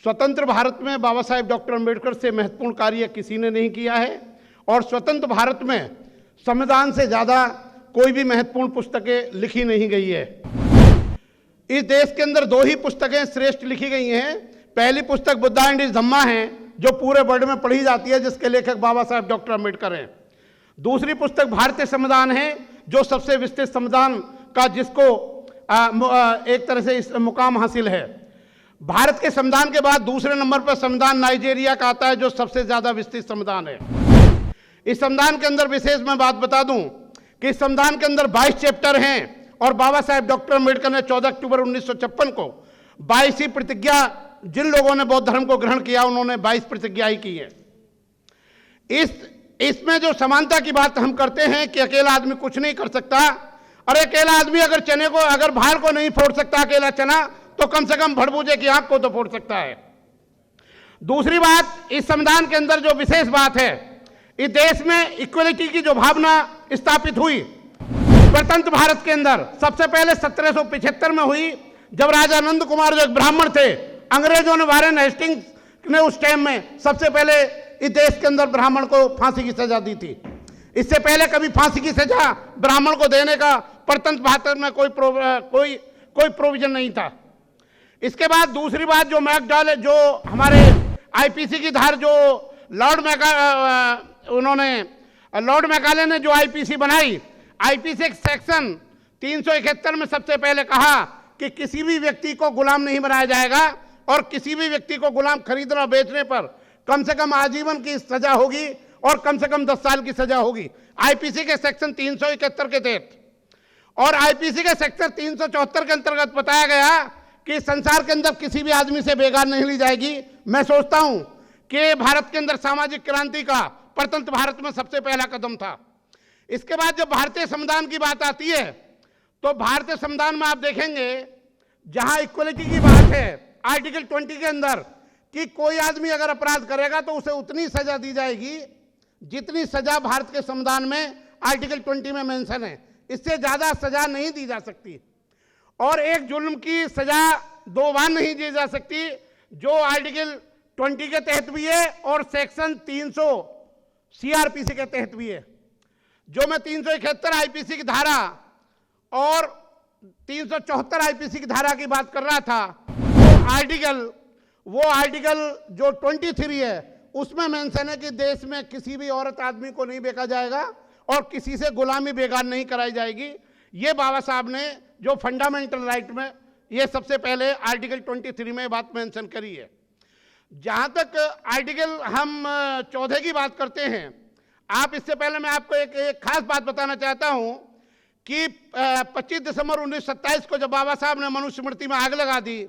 स्वतंत्र भारत में बाबा साहेब डॉक्टर अम्बेडकर से महत्वपूर्ण कार्य किसी ने नहीं किया है और स्वतंत्र भारत में संविधान से ज़्यादा कोई भी महत्वपूर्ण पुस्तकें लिखी नहीं गई है। इस देश के अंदर दो ही पुस्तकें श्रेष्ठ लिखी गई हैं। पहली पुस्तक बुद्धा एंड हिज धम्मा है, जो पूरे वर्ल्ड में पढ़ी जाती है, जिसके लेखक बाबा साहेब डॉक्टर अम्बेडकर हैं। दूसरी पुस्तक भारतीय संविधान है, जो सबसे विस्तृत संविधान का जिसको एक तरह से इस मुकाम हासिल है। भारत के संविधान के बाद दूसरे नंबर पर संविधान नाइजीरिया का आता है, जो सबसे ज्यादा विस्तृत संविधान है। इस संविधान के अंदर विशेष मैं बात बता दूं कि इस संविधान के अंदर 22 चैप्टर हैं और बाबा साहेब डॉक्टर अम्बेडकर ने 14 अक्टूबर 1956 को 22वीं प्रतिज्ञा, जिन लोगों ने बौद्ध धर्म को ग्रहण किया उन्होंने 22 प्रतिज्ञाएं की है। इसमें जो समानता की बात हम करते हैं कि अकेला आदमी कुछ नहीं कर सकता। अरे अकेला आदमी अगर भार को नहीं फोड़ सकता अकेला चना, तो कम से कम भड़बूजे की आंख को तो फोड़ सकता है। दूसरी बात, इस संविधान के अंदर जो विशेष बात है, इस देश में इक्वलिटी की जो भावना स्थापित हुई स्वतंत्र भारत के अंदर सबसे पहले 1775 में हुई, जब राजा नंद कुमार जो एक ब्राह्मण थे, अंग्रेजों ने वारेन हेस्टिंग्स ने उस टाइम में सबसे पहले इस देश के अंदर ब्राह्मण को फांसी की सजा दी थी। इससे पहले कभी फांसी की सजा ब्राह्मण को देने का स्वतंत्र भारत में कोई प्रोविजन नहीं था। इसके बाद दूसरी बात, जो मैकडॉल, जो हमारे आईपीसी की धार, जो लॉर्ड मैकाले ने जो आईपीसी बनाई, आईपीसी एक सेक्शन 371 में सबसे पहले कहा कि किसी भी व्यक्ति को गुलाम नहीं बनाया जाएगा और किसी भी व्यक्ति को गुलाम खरीदना बेचने पर कम से कम आजीवन की सजा होगी और कम से कम 10 साल की सजा होगी, आईपीसी के सेक्शन 371 के तहत। और आईपीसी के सेक्शन 374 के अंतर्गत बताया गया कि संसार के अंदर किसी भी आदमी से बेगार नहीं ली जाएगी। मैं सोचता हूं कि भारत के अंदर सामाजिक क्रांति का स्वतंत्र भारत में सबसे पहला कदम था। इसके बाद जब भारतीय संविधान की बात आती है, तो भारतीय संविधान में आप देखेंगे जहां इक्वलिटी की बात है, आर्टिकल 20 के अंदर, कि कोई आदमी अगर अपराध करेगा तो उसे उतनी सजा दी जाएगी जितनी सजा भारत के संविधान में आर्टिकल 20 में मेंशन है। इससे ज्यादा सजा नहीं दी जा सकती और एक जुल्म की सजा 2 बार नहीं दी जा सकती, जो आर्टिकल 20 के तहत भी है और सेक्शन 300 सीआरपीसी के तहत भी है। जो मैं 371 आईपीसी की धारा और 374 आईपीसी की धारा की बात कर रहा था, वो आर्टिकल जो 23 है, उसमें मेंशन है कि देश में किसी भी औरत आदमी को नहीं बेचा जाएगा और किसी से गुलामी बेगार नहीं कराई जाएगी। ये बाबा साहब ने जो फंडामेंटल राइट में ये सबसे पहले आर्टिकल 23 में बात मेंशन करी है। जहां तक आर्टिकल हम 14 की बात करते हैं, आप इससे पहले मैं आपको एक खास बात बताना चाहता हूं कि 25 दिसंबर 1927 को जब बाबा साहब ने मनुस्मृति में आग लगा दी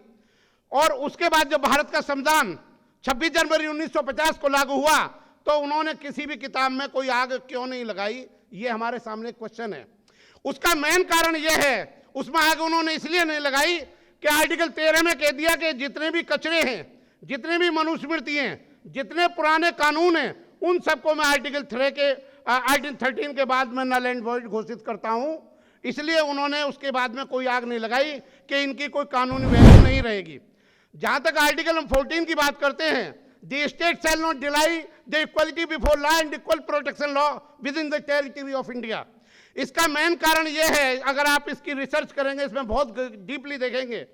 और उसके बाद जब भारत का संविधान 26 जनवरी 1950 को लागू हुआ, तो उन्होंने किसी भी किताब में कोई आग क्यों नहीं लगाई, ये हमारे सामने क्वेश्चन है। उसका मेन कारण यह है, उसमें आग उन्होंने इसलिए नहीं लगाई कि आर्टिकल 13 में कह दिया कि जितने भी कचरे हैं, जितने भी मनुस्मृति हैं, जितने पुराने कानून हैं, उन सबको मैं आर्टिकल 13 के बाद में नल एंड वॉइड घोषित करता हूं। इसलिए उन्होंने उसके बाद में कोई आग नहीं लगाई कि इनकी कोई कानूनी वैल्यू नहीं रहेगी। जहां तक आर्टिकल 14 की बात करते हैं, the state shall not deny the equality before law and equal protection law with in the territory of India. इसका मेन कारण यह है, अगर आप इसकी रिसर्च करेंगे, इसमें बहुत डीपली देखेंगे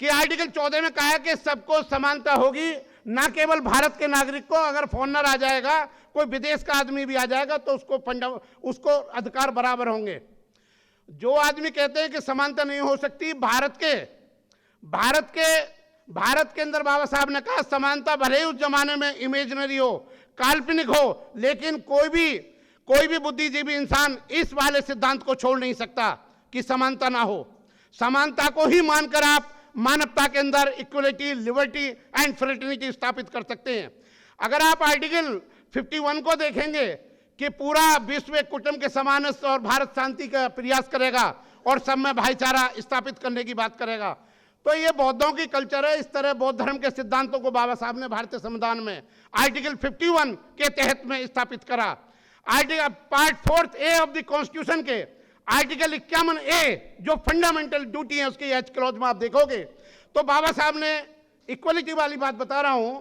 कि आर्टिकल 14 में कहा है कि सबको समानता होगी, ना केवल भारत के नागरिक को, अगर फॉरेनर आ जाएगा, कोई विदेश का आदमी भी आ जाएगा, तो उसको अधिकार बराबर होंगे। जो आदमी कहते हैं कि समानता नहीं हो सकती, भारत के अंदर बाबा साहब ने कहा समानता भले ही उस जमाने में इमेजिनरी हो, काल्पनिक हो, लेकिन कोई भी बुद्धिजीवी इंसान इस वाले सिद्धांत को छोड़ नहीं सकता कि समानता ना हो। समानता को ही मानकर आप मानवता के अंदर इक्वलिटी, लिबर्टी एंड फ्रेटर्निटी स्थापित कर सकते हैं। अगर आप आर्टिकल 51 को देखेंगे कि पूरा विश्व एक कुटुंब के समान और भारत शांति का प्रयास करेगा और सब में भाईचारा स्थापित करने की बात करेगा, तो ये बौद्धों की कल्चर है। इस तरह बौद्ध धर्म के सिद्धांतों को बाबा साहब ने भारतीय संविधान में आर्टिकल 51 के तहत में स्थापित करा। Article part 4A of the constitution के आर्टिकल 51A जो फंडामेंटल ड्यूटी है, उसके एच क्लॉज में आप देखोगे तो बाबा साहब ने इक्वलिटी वाली बात बता रहा हूं,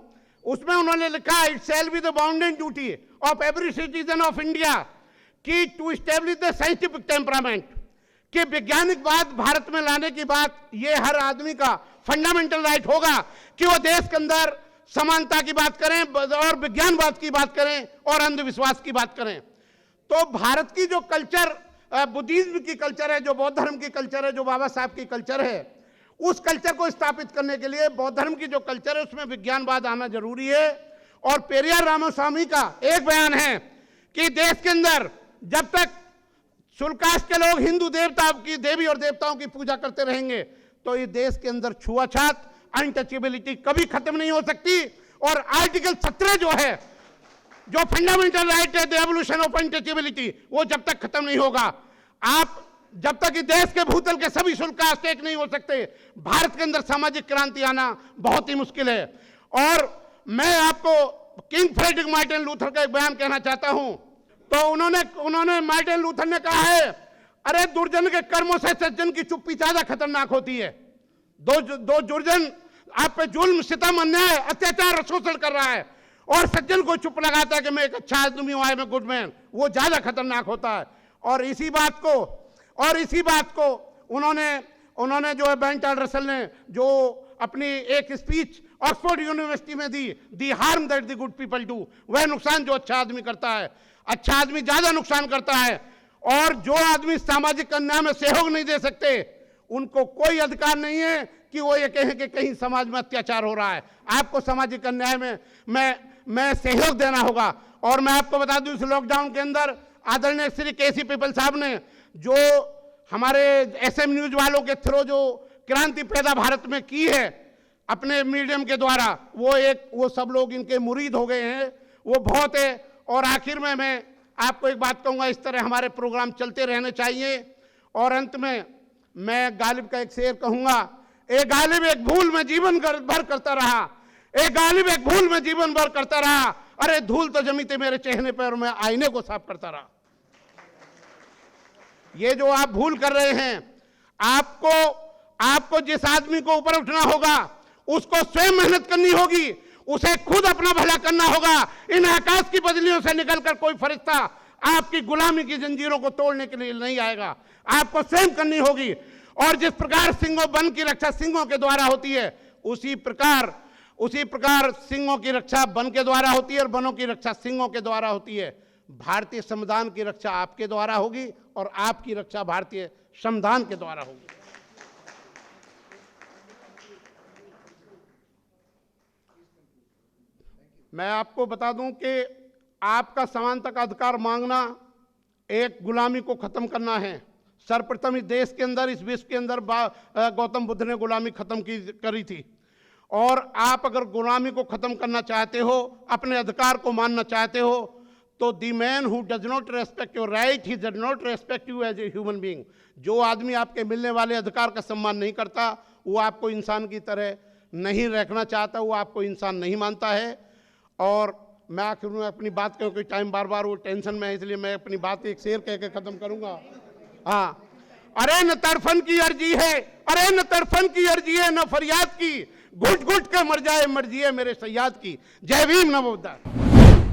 उसमें उन्होंने लिखा it shall be the bounded duty of every citizen of India कि to establish the scientific temperament, कि वैज्ञानिकवाद भारत में लाने की बात, ये हर आदमी का फंडामेंटल राइट होगा कि वो देश के अंदर समानता की बात करें और विज्ञानवाद की बात करें और अंधविश्वास की बात करें। तो भारत की जो कल्चर, बुद्धिज्म की कल्चर है, जो बौद्ध धर्म की कल्चर है, जो बाबा साहब की कल्चर है, उस कल्चर को स्थापित करने के लिए बौद्ध धर्म की जो कल्चर है उसमें विज्ञानवाद आना जरूरी है। और पेरियार रामास्वामी का एक बयान है कि देश के अंदर जब तक शुल्कास्ट के लोग हिंदू देवता की, देवी और देवताओं की पूजा करते रहेंगे तो ये देश के अंदर छुआछूत, अनटचेबिलिटी कभी खत्म नहीं हो सकती। और आर्टिकल 17 जो है, जो फंडामेंटल राइट है, द एवोल्यूशन ऑफ अनटचेबिलिटी, वो जब तक खत्म नहीं होगा, आप जब तक इस देश के भूतल के सभी शुल्कास्ट एक नहीं हो सकते, भारत के अंदर सामाजिक क्रांति आना बहुत ही मुश्किल है। और मैं आपको किंग फ्रेडरिक मार्टिन लूथर का एक बयान कहना चाहता हूं। तो उन्होंने मार्टिन लूथर ने कहा है, अरे दुर्जन के कर्मों से सज्जन की चुप्पी ज्यादा खतरनाक होती है। दो दुर्जन आप पे जुल्म, सितम, अन्याय, अत्याचार, शोषण कर रहा है और सज्जन को चुप लगाता है कि मैं एक अच्छा आदमी हूं, I am a good man, वो ज्यादा खतरनाक होता है। और इसी बात को उन्होंने जो है बेंटन रसल ने जो अपनी एक स्पीच ऑक्सफोर्ड यूनिवर्सिटी में दी harm that the good people do, वह नुकसान जो अच्छा आदमी करता है, अच्छा आदमी ज्यादा नुकसान करता है। और जो आदमी सामाजिक अन्याय में सहयोग नहीं दे सकते, उनको कोई अधिकार नहीं है कि वो ये कहें कि कहीं समाज में अत्याचार हो रहा है। आपको सामाजिक अन्याय में सहयोग देना होगा। और मैं आपको बता दूं, इस लॉकडाउन के अंदर आदरणीय श्री केसी पीपल साहब ने जो हमारे एसएम न्यूज वालों के थ्रू जो क्रांति पैदा भारत में की है अपने मीडियम के द्वारा, वो सब लोग इनके मुरीद हो गए हैं, वो बहुत है। और आखिर में मैं आपको एक बात कहूंगा, इस तरह हमारे प्रोग्राम चलते रहने चाहिए। और अंत में मैं गालिब का एक शेर कहूंगा, ए गालिब एक भूल में जीवन भर करता रहा, ए गालिब एक भूल में जीवन भर करता रहा, अरे धूल तो जमी थी मेरे चेहरे पर और मैं आईने को साफ करता रहा। ये जो आप भूल कर रहे हैं, आपको जिस आदमी को ऊपर उठना होगा उसको स्वयं मेहनत करनी होगी, उसे खुद अपना भला करना होगा। इन आकाश की बदलियों से निकलकर कोई फरिश्ता आपकी गुलामी की जंजीरों को तोड़ने के लिए नहीं आएगा, आपको स्वयं करनी होगी। और जिस प्रकार सिंहों वन की रक्षा सिंहों के द्वारा होती है, उसी प्रकार सिंहों की रक्षा वन के द्वारा होती है और वनों की रक्षा सिंहों के द्वारा होती है। भारतीय संविधान की रक्षा आपके द्वारा होगी और आपकी रक्षा भारतीय संविधान के द्वारा होगी। मैं आपको बता दूं कि आपका समानता का अधिकार मांगना एक गुलामी को खत्म करना है। सर्वप्रथम इस देश के अंदर, इस विश्व के अंदर गौतम बुद्ध ने गुलामी खत्म करी थी। और आप अगर गुलामी को खत्म करना चाहते हो, अपने अधिकार को मानना चाहते हो, तो the man who does not respect your right, he does not respect you as a human being. जो आदमी आपके मिलने वाले अधिकार का सम्मान नहीं करता, वो आपको इंसान की तरह नहीं रखना चाहता, वो आपको इंसान नहीं मानता है। और मैं आखिर में अपनी बात क्योंकि टाइम बार बार वो टेंशन में है, इसलिए मैं अपनी बात एक शेर कह के खत्म करूंगा। हाँ, अरे न तड़फन की अर्जी है, अरे न तड़फन की अर्जी है, न फरियाद की, घुट घुट के मर जाए मर्जी है मेरे सयाद की। जय भीम, नमो बुद्धाय।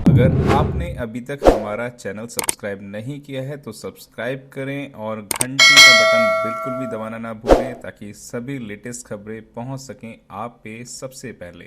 अगर आपने अभी तक हमारा चैनल सब्सक्राइब नहीं किया है तो सब्सक्राइब करें और घंटी का बटन बिल्कुल भी दबाना ना भूलें, ताकि सभी लेटेस्ट खबरें पहुंच सकें आप पे सबसे पहले।